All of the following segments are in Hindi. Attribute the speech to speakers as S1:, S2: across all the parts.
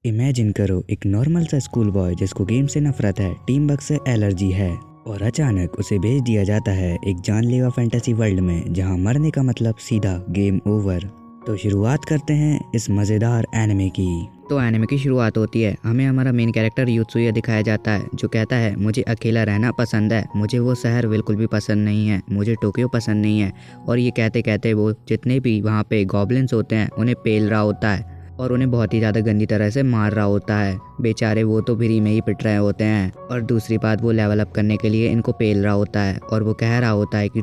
S1: इमेजिन करो एक नॉर्मल सा स्कूल बॉय जिसको गेम से नफरत है, टीम वर्क से एलर्जी है और अचानक उसे भेज दिया जाता है एक जानलेवा फैंटेसी वर्ल्ड में जहां मरने का मतलब सीधा गेम ओवर। तो शुरुआत करते हैं इस मज़ेदार एनिमे की। तो एनिमे की शुरुआत होती है, हमें हमारा मेन कैरेक्टर युत्सुया दिखाया जाता है जो कहता है मुझे अकेला रहना पसंद है, मुझे वो शहर बिल्कुल भी पसंद नहीं है, मुझे टोक्यो पसंद नहीं है। और ये कहते कहते वो जितने भी वहाँ पे गॉब्लिन्स होते हैं उन्हें पेल रहा होता है और उन्हें बहुत ही ज़्यादा गंदी तरह से मार रहा होता है। बेचारे वो तो फ्री में ही पिट रहे होते हैं। और दूसरी बात, वो लेवल अप करने के लिए इनको पेल रहा होता है और वो कह रहा होता है कि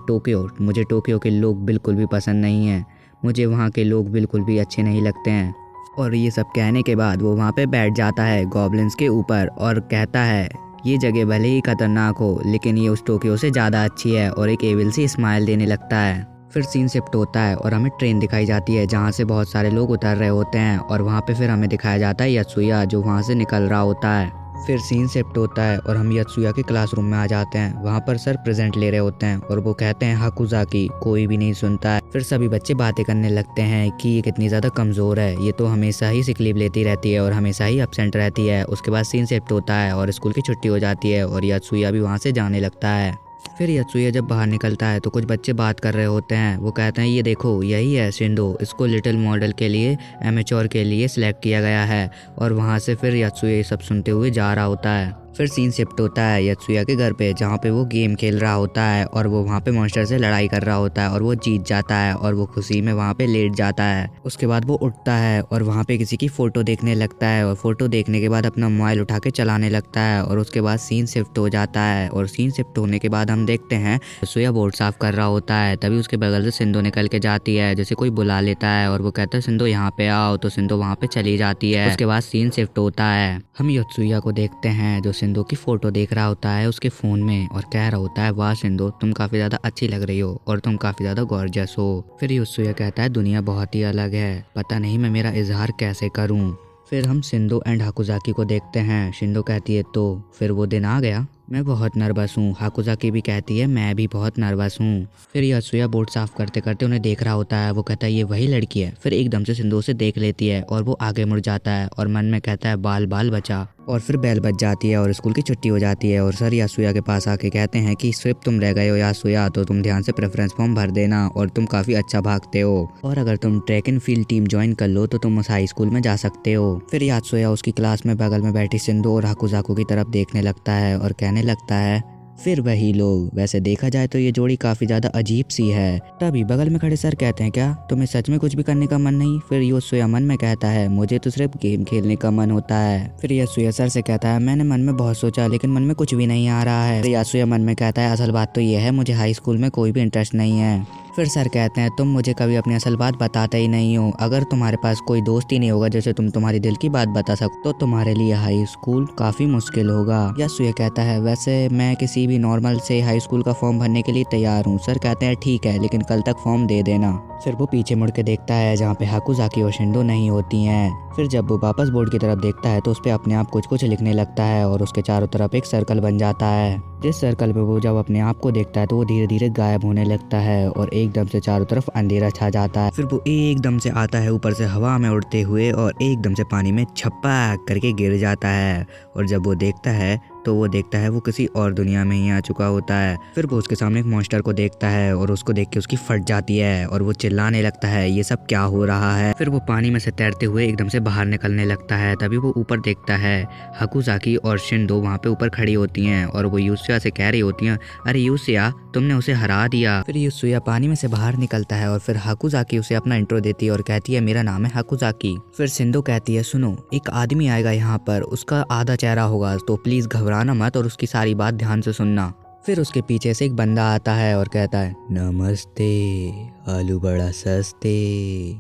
S1: मुझे टोक्यो के लोग बिल्कुल भी पसंद नहीं हैं, मुझे वहाँ के लोग बिल्कुल भी अच्छे नहीं लगते हैं। और ये सब कहने के बाद वो वहाँ पे बैठ जाता है गॉब्लिन्स के ऊपर और कहता है ये जगह भले ही खतरनाक हो लेकिन ये उस टोक्यो से ज़्यादा अच्छी है, और एक एविल सी स्माइल देने लगता है। फिर सीन शिफ्ट होता है और हमें ट्रेन दिखाई जाती है जहाँ से बहुत सारे लोग उतर रहे होते हैं और वहाँ पे फिर हमें दिखाया जाता है यत्सुया जो वहाँ से निकल रहा होता है। फिर सीन शिफ्ट होता है और हम यत्सुया के क्लासरूम में आ जाते हैं। वहाँ पर सर प्रेजेंट ले रहे होते हैं और वो कहते हैं हाकुजाकी, कोई भी नहीं सुनता है। फिर सभी बच्चे बातें करने लगते हैं कि ये कितनी ज़्यादा कमज़ोर है, ये तो हमेशा ही सिक लीव लेती रहती है और हमेशा ही एब्सेंट रहती है। उसके बाद सीन शिफ्ट होता है और स्कूल की छुट्टी हो जाती है और यत्सुया भी वहाँ से जाने लगता है। फिर यत्सुया जब बाहर निकलता है तो कुछ बच्चे बात कर रहे होते हैं। वो कहते हैं ये देखो यही है शिंदो, इसको लिटिल मॉडल के लिए एमेच्योर के लिए सिलेक्ट किया गया है। और वहाँ से फिर यत्सुया ये सब सुनते हुए जा रहा होता है। फिर सीन शिफ्ट होता है यत्सुया के घर पे जहाँ पे वो गेम खेल रहा होता है और वो वहाँ पे मॉन्स्टर से लड़ाई कर रहा होता है और वो जीत जाता है और वो खुशी में वहाँ पे लेट जाता है। उसके बाद वो उठता है और वहाँ पे किसी की फ़ोटो देखने लगता है और फ़ोटो देखने के बाद अपना मोबाइल उठा के चलाने लगता है। और उसके बाद सीन शिफ्ट हो जाता है और सीन शिफ्ट होने के बाद हम देखते हैं यत्सुया बोर्ड साफ कर रहा होता है। तभी उसके बगल से सिंधु निकल के जाती है, जैसे कोई बुला लेता है और वो कहता है सिंधु यहाँ पे आओ, तो सिंधु वहाँ पे चली जाती है। उसके बाद सीन शिफ्ट होता है, हम यत्सुया को देखते हैं जो सिंधु की फोटो देख रहा होता है उसके फ़ोन में और कह रहा होता है वाह सिंधु, तुम काफ़ी ज़्यादा अच्छी लग रही हो और तुम काफ़ी ज़्यादा गॉर्जियस हो। फिर यत्सुया कहता है दुनिया बहुत ही अलग है, पता नहीं मैं मेरा इजहार कैसे करूं। फिर हम सिंधु एंड हाकुजाकी को देखते हैं। सिंधु कहती है तो फिर वो दिन आ गया, मैं बहुत नर्वस हूँ। हाकुजाकी भी कहती है मैं भी बहुत नर्वस हूँ। फिर यत्सुया बोर्ड साफ करते करते उन्हें देख रहा होता है। वो कहता है ये वही लड़की है। फिर एकदम से सिंधु उसे देख लेती है और वो आगे मुड़ जाता है और मन में कहता है बाल बाल बचा। और फिर बेल बज जाती है और स्कूल की छुट्टी हो जाती है और सर यत्सुया के पास आके कहते हैं कि सिर्फ तुम रह गए हो यत्सुया, तो तुम ध्यान से प्रेफरेंस फॉर्म भर देना और तुम काफ़ी अच्छा भागते हो और अगर तुम track and field team join कर लो तो तुम उस हाई स्कूल में जा सकते हो। फिर यत्सुया उसकी क्लास में बगल में बैठी सिंधु और हाकुजाकू की तरफ देखने लगता है और कहने लगता है फिर वही लोग। वैसे देखा जाए तो ये जोड़ी काफी ज्यादा अजीब सी है। तभी बगल में खड़े सर कहते हैं क्या तुम्हें सच में कुछ भी करने का मन नहीं? फिर यत्सुया मन में कहता है मुझे तो सिर्फ गेम खेलने का मन होता है। फिर यत्सुया सर से कहता है मैंने मन में बहुत सोचा लेकिन मन में कुछ भी नहीं आ रहा है। फिर यत्सुया मन में कहता है असल बात तो ये है मुझे हाई स्कूल में कोई भी इंटरेस्ट नहीं है। फिर सर कहते हैं तुम मुझे कभी अपनी असल बात बताते ही नहीं हो, अगर तुम्हारे पास कोई दोस्त ही नहीं होगा जैसे तुम तुम्हारी दिल की बात बता सको तो तुम्हारे लिए हाई स्कूल काफी मुश्किल होगा। यत्सुया कहता है वैसे मैं किसी भी नॉर्मल से हाई स्कूल का फॉर्म भरने के लिए तैयार हूँ। सर कहते हैं ठीक है लेकिन कल तक फॉर्म दे देना। फिर वो पीछे मुड़ के देखता है जहाँ पे हाकुजाकी और शिंदो नहीं होती हैं। फिर जब वो वापस बोर्ड की तरफ देखता है तो उस पे अपने आप कुछ कुछ लिखने लगता है और उसके चारों तरफ एक सर्कल बन जाता है। जिस सर्कल पे वो जब अपने आप को देखता है तो वो धीरे धीरे गायब होने लगता है और एकदम से चारों तरफ अंधेरा छा जाता है। फिर वो एकदम से आता है ऊपर से हवा में उड़ते हुए और एकदम से पानी में छप्पा करके गिर जाता है। और जब वो देखता है तो वो देखता है वो किसी और दुनिया में ही आ चुका होता है। फिर वो उसके सामने एक मॉन्स्टर को देखता है और उसको देख के उसकी फट जाती है और वो चिल्लाने लगता है ये सब क्या हो रहा है। फिर वो पानी में से तैरते हुए एकदम से बाहर निकलने लगता है। तभी वो ऊपर देखता है हाकुजाकी और शिंदो वहाँ पे ऊपर खड़ी होती हैं और वो यत्सुया से कह रही होती हैं अरे यत्सुया तुमने उसे हरा दिया। फिर यत्सुया पानी में से बाहर निकलता है और फिर हाकुजाकी उसे अपना इंट्रो देती है और कहती है मेरा नाम है हाकुजाकी। फिर शिंदो कहती है सुनो एक आदमी आएगा यहाँ पर, उसका आधा चेहरा होगा तो प्लीज घबराना मत और उसकी सारी बात ध्यान से सुनना। फिर उसके पीछे से एक बंदा आता है और कहता है नमस्ते आलू बड़ा सस्ते,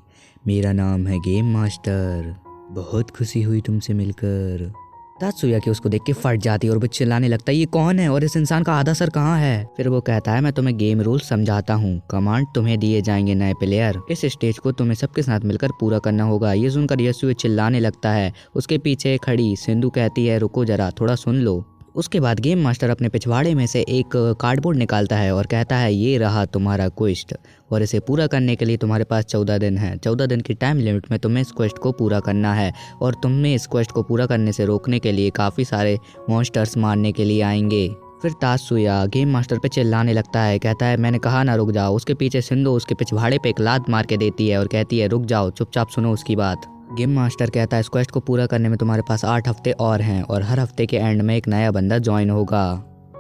S1: मेरा नाम है गेम मास्टर, बहुत खुशी हुई तुमसे मिलकर। तात्सुया की उसको देख के फट जाती है और वो चिल्लाने लगता है ये कौन है और इस इंसान का आधा सर कहाँ है। फिर वो कहता है मैं तुम्हें गेम रूल समझाता हूँ, कमांड तुम्हें दिए जाएंगे नए प्लेयर, इस स्टेज को तुम्हें सबके साथ मिलकर पूरा करना होगा। ये सुनकर यत्सुया चिल्लाने लगता है। उसके पीछे खड़ी सिंधु कहती है रुको जरा थोड़ा सुन लो। उसके बाद गेम मास्टर अपने पिछवाड़े में से एक कार्डबोर्ड निकालता है और कहता है ये रहा तुम्हारा क्वेस्ट और इसे पूरा करने के लिए तुम्हारे पास 14 दिन है। 14 दिन की टाइम लिमिट में तुम्हें इस क्वेस्ट को पूरा करना है और तुम्हें इस क्वेस्ट को पूरा करने से रोकने के लिए काफ़ी सारे मॉन्स्टर्स मारने के लिए आएंगे। फिर तात्सुया गेम मास्टर पे चिल्लाने लगता है, कहता है मैंने कहा ना रुक जाओ। उसके पीछे सिंधु उसके पिछवाड़े पे एक लात मार के देती है और कहती है रुक जाओ, चुपचाप सुनो उसकी बात। गेम मास्टर कहता है इस क्वेस्ट को पूरा करने में तुम्हारे पास 8 हफ्ते और हैं और हर हफ्ते के एंड में एक नया बंदा ज्वाइन होगा।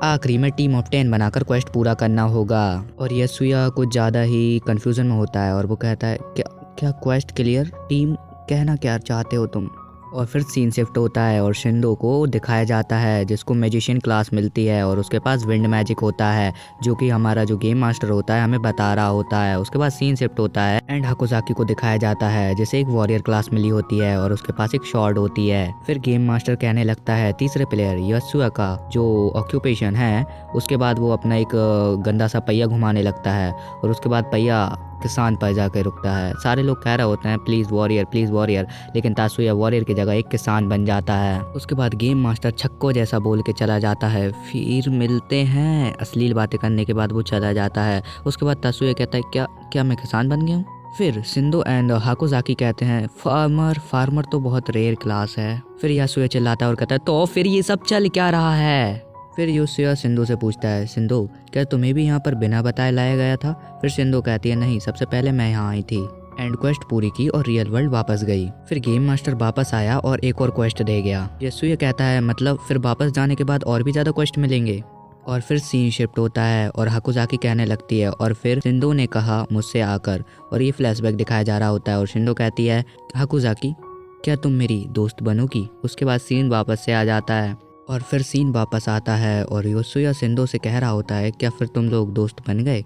S1: आखिरी में टीम ऑफ 10 बनाकर क्वेस्ट पूरा करना होगा। और यसूया कुछ ज़्यादा ही कंफ्यूजन में होता है और वो कहता है क्या क्वेस्ट क्लियर? टीम कहना क्या चाहते हो तुम? और फिर सीन शिफ्ट होता है और शिंदो को दिखाया जाता है जिसको मैजिशियन क्लास मिलती है और उसके पास विंड मैजिक होता है जो कि हमारा जो गेम मास्टर होता है हमें बता रहा होता है। उसके बाद सीन शिफ्ट होता है एंड हाकुजाकी को दिखाया जाता है जिसे एक वॉरियर क्लास मिली होती है और उसके पास एक शॉर्ड होती है। फिर गेम मास्टर कहने लगता है तीसरे प्लेयर यसूया का जो ऑक्यूपेशन है, उसके बाद वो अपना एक गंदा सा पहिया घुमाने लगता है और उसके बाद पहिया किसान पर जाकर रुकता है। सारे लोग कह रहे होते हैं प्लीज़ वॉरियर, लेकिन तात्सुया वॉरियर की जगह एक किसान बन जाता है। उसके बाद गेम मास्टर छक्को जैसा बोल के चला जाता है, फिर मिलते हैं। अश्लील बातें करने के बाद वो चला जाता है। उसके बाद तात्सुया कहता है क्या मैं किसान बन गया हूँ? फिर सिंधु एंड हाकुजाकी कहते हैं फार्मर तो बहुत रेयर क्लास है। फिर यासुया चिल्लाता है और कहता है तो फिर ये सब चल क्या रहा है? फिर योशिया सिंधु से पूछता है सिंधु क्या तुम्हें भी यहाँ पर बिना बताए लाया गया था? फिर सिंधु कहती है नहीं, सबसे पहले मैं यहाँ आई थी। एंड क्वेस्ट पूरी की और रियल वर्ल्ड वापस गई। फिर गेम मास्टर वापस आया और एक और क्वेस्ट दे गया। योशिया कहता है मतलब फिर वापस जाने के बाद और भी ज़्यादा क्वेस्ट मिलेंगे। और फिर सीन शिफ्ट होता है और हाकुजाकी कहने लगती है और फिर सिंधु ने कहा मुझसे आकर, और ये फ्लैशबैक दिखाया जा रहा होता है और सिंधु कहती है हाकुजाकी क्या तुम मेरी दोस्त बनोगी? उसके बाद सीन वापस से आ जाता है और फिर सीन वापस आता है और योशिया सिंधु से कह रहा होता है क्या फिर तुम लोग दोस्त बन गए?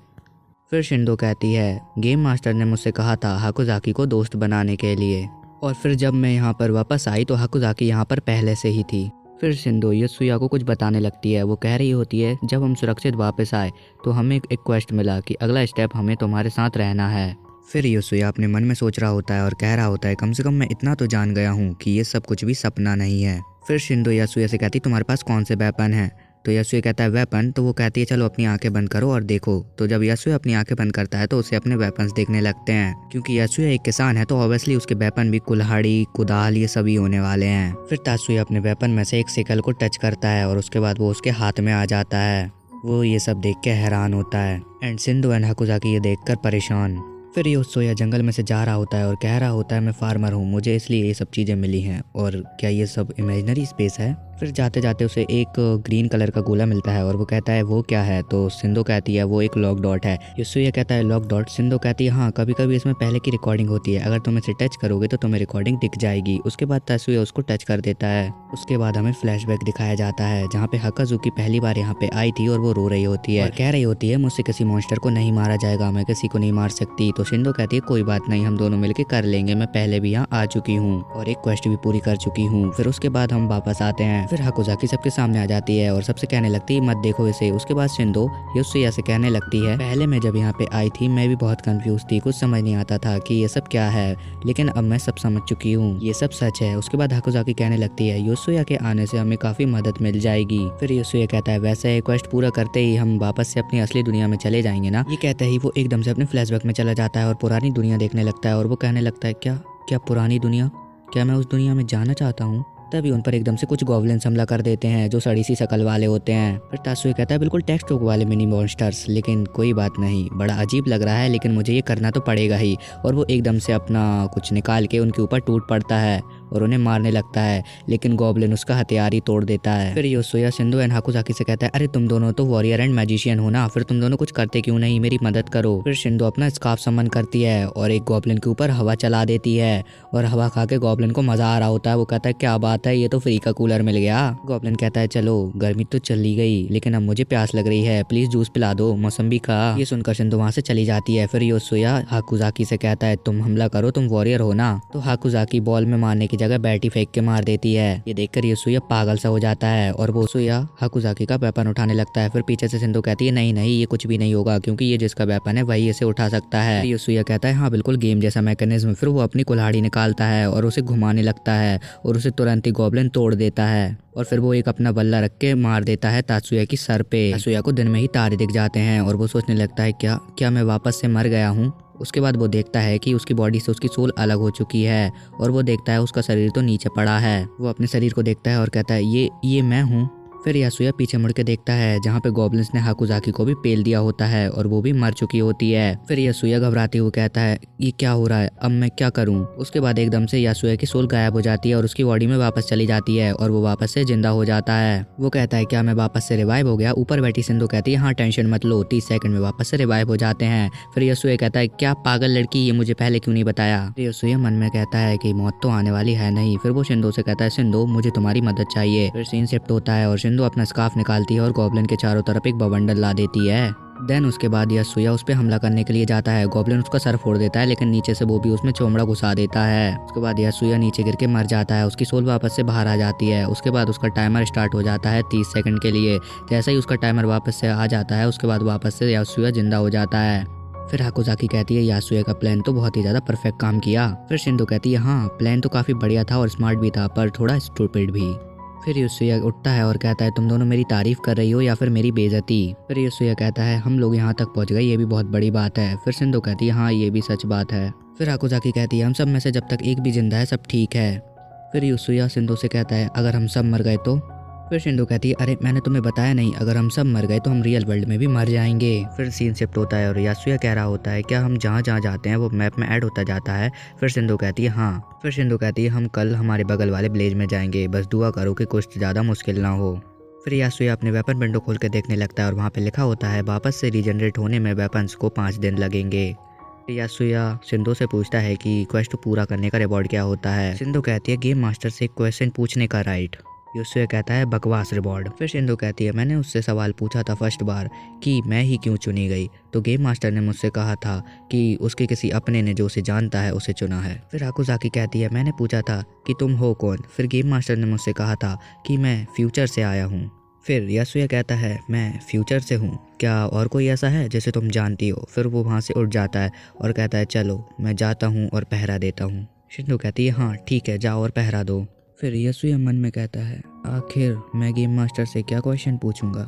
S1: फिर सिंधु कहती है गेम मास्टर ने मुझसे कहा था हाकुजाकी को दोस्त बनाने के लिए, और फिर जब मैं यहाँ पर वापस आई तो हाकुजाकी यहाँ पर पहले से ही थी। फिर सिंधु योशिया को कुछ बताने लगती है। वो कह रही होती है जब हम सुरक्षित वापस आए तो हमें एक क्वेस्ट मिला कि अगला स्टेप हमें तुम्हारे साथ रहना है। फिर योशिया अपने मन में सोच रहा होता है और कह रहा होता है कम से कम मैं इतना तो जान गया हूँ कि ये सब कुछ भी सपना नहीं है। फिर सिंधु यासुया से कहती तुम्हारे पास कौन से वेपन है? तो यासुया कहता है वेपन? तो वो कहती है चलो अपनी आंखें बंद करो और देखो। तो जब यासुया अपनी आंखें बंद करता है तो उसे अपने वेपन्स देखने लगते हैं। क्योंकि यासुया एक किसान है तो ऑब्वियसली उसके वेपन भी कुल्हाड़ी, कुदाल ये सभी होने वाले हैं। फिर तात्सुया अपने वेपन में से एक सिकल को टच करता है और उसके बाद वो उसके हाथ में आ जाता है। वो ये सब देख के हैरान होता है एंड सिंधु एंड हाकुजाकी ये देखकर परेशान। फिर योशिया जंगल में से जा रहा होता है और कह रहा होता है मैं फार्मर हूँ, मुझे इसलिए ये सब चीज़ें मिली हैं और क्या ये सब इमेजिनरी स्पेस है? फिर जाते जाते उसे एक ग्रीन कलर का गोला मिलता है और वो कहता है वो क्या है? तो सिंधु कहती है वो एक लॉक डॉट है। योशिया कहता है लॉक डॉट? सिंधु कहती है हाँ, कभी कभी इसमें पहले की रिकॉर्डिंग होती है, अगर तुम इसे टच करोगे तो तुम्हें रिकॉर्डिंग दिख जाएगी। उसके बाद तात्सुया उसको टच कर देता है। उसके बाद हमें फ्लैशबैक दिखाया जाता है जहाँ पे हाकुजुकी पहली बार यहाँ पे आई थी और वो रो रही होती है और कह रही होती है मुझसे किसी मॉन्स्टर को नहीं मारा जाएगा, मैं किसी को नहीं मार सकती। तो सिंधु कहती है कोई बात नहीं, हम दोनों मिलकर कर लेंगे, मैं पहले भी यहाँ आ चुकी हूँ और एक क्वेस्ट भी पूरी कर चुकी हूँ। फिर उसके बाद हम वापस आते हैं। फिर हाकुजाकी सबके सामने आ जाती है और सबसे कहने लगती है मत देखो इसे। उसके बाद सिंधु योशिया से कहने लगती है पहले मैं जब यहाँ पे आई थी मैं भी बहुत कंफ्यूज थी, कुछ समझ नहीं आता था कि ये सब क्या है, लेकिन अब मैं सब समझ चुकी हूँ, ये सब सच है। उसके बाद हाकुजाकी कहने लगती है योशिया के आने से हमें काफी मदद मिल जाएगी। फिर योशिया कहता है वैसे क्वेस्ट पूरा करते ही हम वापस से अपनी असली दुनिया में चले जाएंगे ना? ये कहते ही वो एकदम से अपने फ्लैशबैक में चला जाता है और पुरानी दुनिया देखने लगता है और वो कहने लगता है क्या पुरानी दुनिया? क्या मैं उस दुनिया में जाना चाहता हूँ? तभी उन पर एकदम से कुछ गॉब्लिन्स हमला कर देते हैं जो सड़ी सी शकल वाले होते हैं। फिर तात्सुया कहता है बिल्कुल टेक्स्ट बुक वाले मिनी मॉन्स्टर्स, लेकिन कोई बात नहीं, बड़ा अजीब लग रहा है लेकिन मुझे ये करना तो पड़ेगा ही। और वो एकदम से अपना कुछ निकाल के उनके ऊपर टूट पड़ता है और उन्हें मारने लगता है, लेकिन गॉब्लिन उसका हथियार ही तोड़ देता है। फिर योशिया सिंधु एंड हाकुजाकी से कहता है अरे तुम दोनों तो वॉरियर एंड मैजिशियन हो ना, फिर तुम दोनों कुछ करते क्यों नहीं, मेरी मदद करो। फिर सिंधु अपना स्कार्फ समन करती है और एक गॉब्लिन के ऊपर हवा चला देती है और हवा खा के गॉब्लिन को मजा आ रहा होता है। वो कहता है क्या बात है, ये तो फ्री का कूलर मिल गया। गॉब्लिन कहता है चलो गर्मी तो चली गई लेकिन अब मुझे प्यास लग रही है, प्लीज जूस पिला दो, मौसम्बी खा। ये सुनकर सिंधु वहाँ से चली जाती है। फिर योशिया हाकुजाकी से कहता है तुम हमला करो, तुम वॉरियर हो ना? तो हाकुजाकी बॉल में मारने की जगह बैटरी फेंक के मार देती है। ये देखकर यासुया पागल सा हो जाता है और वो यासुया हाकुजाकी का वेपन उठाने लगता है। फिर पीछे से सिंधु कहती है नहीं नहीं ये कुछ भी नहीं होगा क्योंकि ये जिसका वेपन है वही इसे उठा सकता है। यासुया कहता है हाँ बिल्कुल गेम जैसा मैकेनिज्म। फिर वो अपनी कुल्हाड़ी निकालता है और उसे घुमाने लगता है और उसे तुरंत ही गॉब्लिन तोड़ देता है और फिर वो एक अपना बल्ला रख के मार देता है तात्सुया की सर पे। तात्सुया को दिन में ही तारे दिख जाते हैं और वो सोचने लगता है क्या मैं वापस से मर गया हूँ। उसके बाद वो देखता है कि उसकी बॉडी से उसकी सोल अलग हो चुकी है और वो देखता है उसका शरीर तो नीचे पड़ा है। वो अपने शरीर को देखता है और कहता है ये मैं हूँ। फिर यासुया पीछे मुड़ के देखता है जहाँ पे गॉब्लिन्स ने हाकुजाकी को भी पेल दिया होता है और वो भी मर चुकी होती है। फिर यासुया घबराते हुए कहता है ये क्या हो रहा है, अब मैं क्या करूँ। उसके बाद एकदम से यासुया की सोल गायब हो जाती है और उसकी बॉडी में वापस चली जाती है और वो वापस से जिंदा हो जाता है। वो कहता है क्या मैं वापस से रिवाइव हो गया। ऊपर बैठी सिंधु कहती है हाँ टेंशन मत लो, 30 सेकंड में वापस से रिवाइव हो जाते हैं। फिर यासुया कहता है क्या पागल लड़की, ये मुझे पहले क्यों नहीं बताया। यासुया मन में कहता है कि मौत तो आने वाली है नहीं। फिर वो सिंधु से कहता है सिंधु मुझे तुम्हारी मदद चाहिए। फिर सीन शिफ्ट होता है और सिंधु अपना स्कार्फ निकालती है और गॉब्लिन के चारों तरफ एक बवंडर ला देती है। देन उसके बाद यासुया उस पे हमला करने के लिए जाता है। गॉब्लिन उसका सर फोड़ देता है लेकिन नीचे से वो भी उसमें चोमड़ा घुसा देता है। उसके बाद यासुया नीचे गिर के मर जाता है। उसकी सोल वापस से बाहर आ जाती है। उसके बाद उसका टाइमर स्टार्ट हो जाता है 30 सेकंड के लिए। जैसे ही उसका टाइमर वापस से आ जाता है उसके बाद वापस से यासुया जिंदा हो जाता है। फिर हाकुजाकी कहती है यासुया का प्लान तो बहुत ही ज़्यादा परफेक्ट काम किया। फिर सिंधु कहती है हाँ प्लान तो काफ़ी बढ़िया था और स्मार्ट भी था पर थोड़ा स्टूपिड भी। फिर यासुया उठता है और कहता है तुम दोनों मेरी तारीफ कर रही हो या फिर मेरी बेइज्जती। फिर यासुया कहता है हम लोग यहाँ तक पहुँच गए, ये भी बहुत बड़ी बात है। फिर सिंधु कहती है हाँ ये भी सच बात है। फिर हाकुजाकी कहती है हम सब में से जब तक एक भी जिंदा है सब ठीक है। फिर यासुया सिंधु से कहता है अगर हम सब मर गए तो। फिर सिंधु कहती है अरे मैंने तुम्हें बताया नहीं, अगर हम सब मर गए तो हम रियल वर्ल्ड में भी मर जाएंगे। फिर सीन शिफ्ट होता है और यासुया कह रहा होता है क्या हम जहाँ जहाँ जाते हैं वो मैप में ऐड होता जाता है। फिर सिंधु कहती है हाँ। फिर सिंधु कहती है हम कल हमारे बगल वाले विलेज में जाएंगे, बस दुआ करो कि कुछ ज़्यादा मुश्किल ना हो। फिर यासुया अपने वेपन विंडो खोल के देखने लगता है और वहाँ पे लिखा होता है वापस से रीजनरेट होने में वेपन्स को 5 दिन लगेंगे। यासुया सिंधु से पूछता है कि क्वेस्ट पूरा करने का रिवॉर्ड क्या होता है। सिंधु कहती है गेम मास्टर से क्वेश्चन पूछने का राइट। यासुया कहता है बकवास रिवॉर्ड। फिर सिंधु कहती है मैंने उससे सवाल पूछा था फर्स्ट बार कि मैं ही क्यों चुनी गई, तो गेम मास्टर ने मुझसे कहा था कि उसके किसी अपने ने जो उसे जानता है उसे चुना है। फिर हाकुजाकी कहती है मैंने पूछा था कि तुम हो कौन, फिर गेम मास्टर ने मुझसे कहा था कि मैं फ्यूचर से आया हूँ। फिर यासुया कहता है मैं फ्यूचर से हूँ, क्या और कोई ऐसा है जिसे तुम जानती हो। फिर वो वहाँ से उठ जाता है और कहता है चलो मैं जाता हूँ और पहरा देता हूँ। सिंधु कहती है हाँ ठीक है जाओ और पहरा दो। फिर यासुया मन में कहता है आखिर मैं गेम मास्टर से क्या क्वेश्चन पूछूंगा।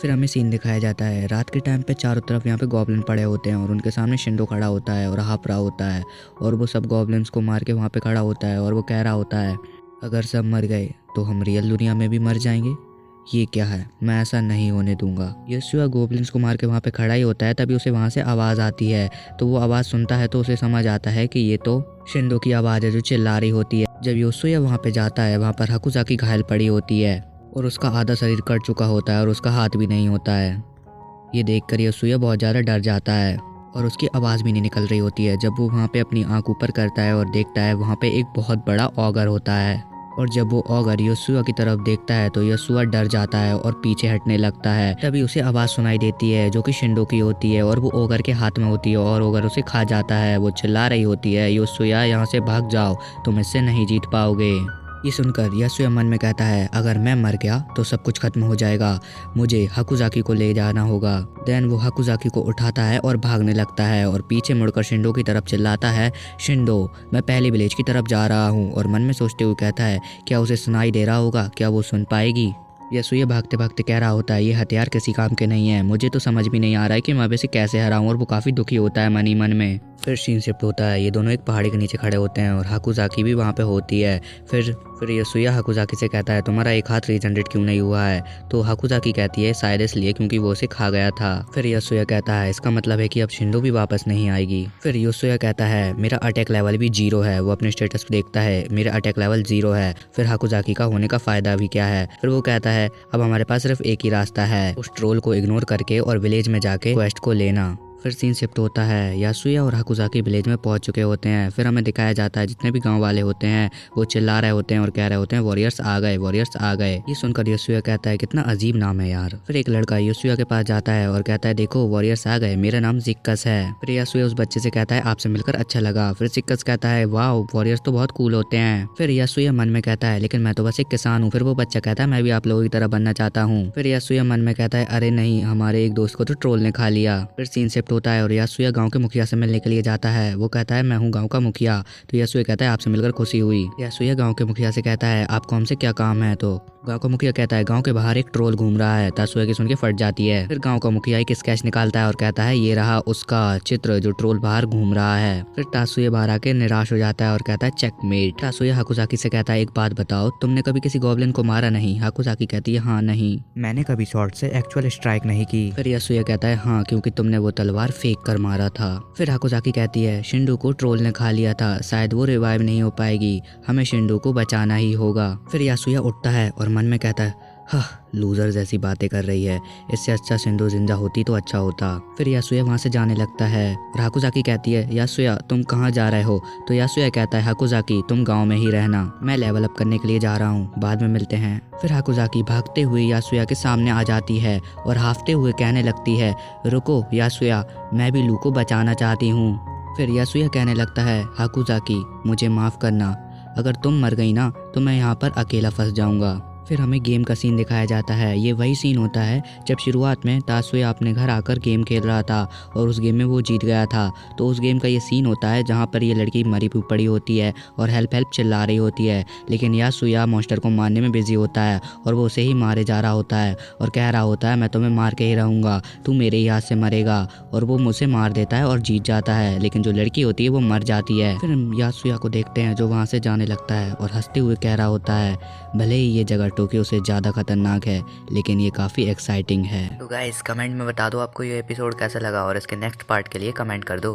S1: फिर हमें सीन दिखाया जाता है रात के टाइम पे चारों तरफ यहाँ पे गॉब्लिन पड़े होते हैं और उनके सामने शिंदो खड़ा होता है और हाफ रहा होता है और वो सब गॉब्लिन्स को मार के वहाँ पे खड़ा होता है और वो कह रहा होता है अगर सब मर गए तो हम रियल दुनिया में भी मर जाएंगे, ये क्या है, मैं ऐसा नहीं होने दूंगा। यासुया गॉब्लिन्स को मार के वहाँ पे खड़ा ही होता है, तभी उसे वहाँ से आवाज़ आती है। तो वो आवाज़ सुनता है तो उसे समझ आता है कि ये तो शिंदो की आवाज़ है जो चिल्ला रही होती है। जब यासुया वहाँ पे जाता है वहाँ पर हाकुजाकी घायल पड़ी होती है और उसका आधा शरीर कट चुका होता है और उसका हाथ भी नहीं होता है। ये देखकर यासुया बहुत ज़्यादा डर जाता है और उसकी आवाज़ भी नहीं निकल रही होती है। जब वो वहाँ पे अपनी आँख ऊपर करता है और देखता है वहाँ पे एक बहुत बड़ा ऑगर होता है और जब वो ऑगर यासुया की तरफ देखता है तो यासुया डर जाता है और पीछे हटने लगता है। तभी उसे आवाज़ सुनाई देती है जो कि शिंदो की होती है और वो ऑगर के हाथ में होती है और ऑगर उसे खा जाता है। वो चिल्ला रही होती है यासुया यहाँ से भाग जाओ, तुम इससे नहीं जीत पाओगे। ये सुनकर यासुया मन में कहता है अगर मैं मर गया तो सब कुछ खत्म हो जाएगा, मुझे हाकुजाकी को ले जाना होगा। देन वो हाकुजाकी को उठाता है और भागने लगता है और पीछे मुड़कर शिंदो की तरफ चिल्लाता है शिंदो मैं पहले विलेज की तरफ जा रहा हूँ। और मन में सोचते हुए कहता है क्या उसे सुनाई दे रहा होगा, क्या वो सुन पाएगी। यासुया भागते भागते कह रहा होता है ये हथियार किसी काम के नहीं है, मुझे तो समझ भी नहीं आ रहा है कि मैं अब इसे कैसे हराऊं। और वो काफ़ी दुखी होता है मन ही मन में। फिर सीन शिफ्ट होता है, ये दोनों एक पहाड़ी के नीचे खड़े होते हैं और हाकुजाकी भी वहाँ पे होती है। फिर यासुया हाकुजाकी से कहता है तुम्हारा एक हाथ रीजनरेट क्यों नहीं हुआ है। तो हाकुजाकी कहती है शायद इसलिए क्योंकि वो उसे खा गया था। फिर यासुया कहता है इसका मतलब है कि अब शिंदो भी वापस नहीं आएगी। फिर यासुया कहता है मेरा अटैक लेवल भी 0 है। वो अपने स्टेटस पे देखता है मेरा अटैक लेवल 0 है। फिर हाकुजाकी का होने का फायदा भी क्या है। फिर वो कहता है अब हमारे पास सिर्फ एक ही रास्ता है, उस ट्रोल को इग्नोर करके और विलेज में जाके क्वेस्ट को लेना। फिर सीन शिफ्ट होता है, यासुया और हाकुजाकी विलेज में पहुंच चुके होते हैं। फिर हमें दिखाया जाता है जितने भी गांव वाले होते हैं वो चिल्ला रहे होते हैं और कह रहे होते हैं वॉरियर्स आ गए, वॉरियर्स आ गए। ये सुनकर यासुया कहता है कितना अजीब नाम है यार। फिर एक लड़का यासुया के पास जाता है और कहता है देखो वॉरियर्स आ गए, मेरा नाम जिक्कस है। फिर यासुया उस बच्चे से कहता है आपसे मिलकर अच्छा लगा। फिर जिक्कस कहता है वाह वॉरियर्स तो बहुत कूल होते हैं। फिर यासुया मन में कहता है लेकिन मैं तो बस एक किसान हूँ। फिर वो बच्चा कहता है मैं भी आप लोगों की तरह बनना चाहता हूँ। फिर यासुया मन में कहता है अरे नहीं, हमारे एक दोस्त को तो ट्रोल ने खा लिया। फिर सीन शिफ्ट होता है और यासुया गांव के मुखिया से मिलने के लिए जाता है। वो कहता है मैं हूँ गांव का मुखिया। तो यासुया कहता है आपसे मिलकर खुशी हुई। यासुया गांव के मुखिया से कहता है आपको हमसे क्या काम है। तो गांव का मुखिया कहता है गांव के बाहर एक ट्रोल घूम रहा है। तासुया की सुन के फट जाती है। फिर गांव का मुखिया एक स्केच निकालता है और कहता है ये रहा उसका चित्र जो ट्रोल बाहर घूम रहा है। फिर तासुया बाहर आके निराश हो जाता है और कहता है चेकमेट। तासुया हाकुजाकी से कहता है एक बात बताओ, तुमने कभी किसी गॉब्लिन को मारा नहीं। हाकुजाकी कहती है हाँ नहीं, मैंने कभी शॉर्ट से एक्चुअल स्ट्राइक नहीं की। फिर यासुया कहता है हाँ क्योंकि तुमने वो तलवार फेंक कर मारा था। फिर हाकुजाकी कहती है शिंडू को ट्रोल ने खा लिया था, शायद वो रिवाइव नहीं हो पाएगी, हमें शिंडू को बचाना ही होगा। फिर यासुया उठता है और मन में कहता है हाँ लूजर जैसी बातें कर रही है, इससे अच्छा सिंधु जिंदा होती तो अच्छा होता। फिर यासुया वहाँ से जाने लगता है और हाकुजाकी कहती है यासुया तुम कहाँ जा रहे हो। तो यासुया कहता है हाकुजाकी तुम गांव में ही रहना, मैं लेवल अप करने के लिए जा रहा हूँ, बाद में मिलते हैं। फिर हाकुजाकी भागते हुए यासुया के सामने आ जाती है और हाफते हुए कहने लगती है रुको यासुया, मैं भी लू को बचाना चाहती हूँ। फिर यासुया कहने लगता है हाकुजाकी मुझे माफ़ करना, अगर तुम मर गई ना तो मैं यहाँ पर अकेला फंस जाऊँगा। फिर हमें गेम का सीन दिखाया जाता है। ये वही सीन होता है जब शुरुआत में तासुया अपने घर आकर गेम खेल रहा था और उस गेम में वो जीत गया था। तो उस गेम का ये सीन होता है जहाँ पर ये लड़की मरी पड़ी होती है और हेल्प हेल्प चिल्ला रही होती है, लेकिन यासुया मॉन्स्टर को मारने में बिजी होता है और वो उसे ही मारे जा रहा होता है और कह रहा होता है मैं तुम्हें मार के ही रहूँगा, तू मेरे ही हाथ से मरेगा। और वो मुझसे मार देता है और जीत जाता है, लेकिन जो लड़की होती है वो मर जाती है। फिर हम यासुया को देखते हैं जो वहाँ से जाने लगता है और हंसते हुए कह रहा होता है भले ही ये जगह टोक्यो से ज़्यादा खतरनाक है लेकिन ये काफ़ी एक्साइटिंग है। तो गाइस कमेंट में बता दो आपको ये एपिसोड कैसा लगा और इसके नेक्स्ट पार्ट के लिए कमेंट कर दो।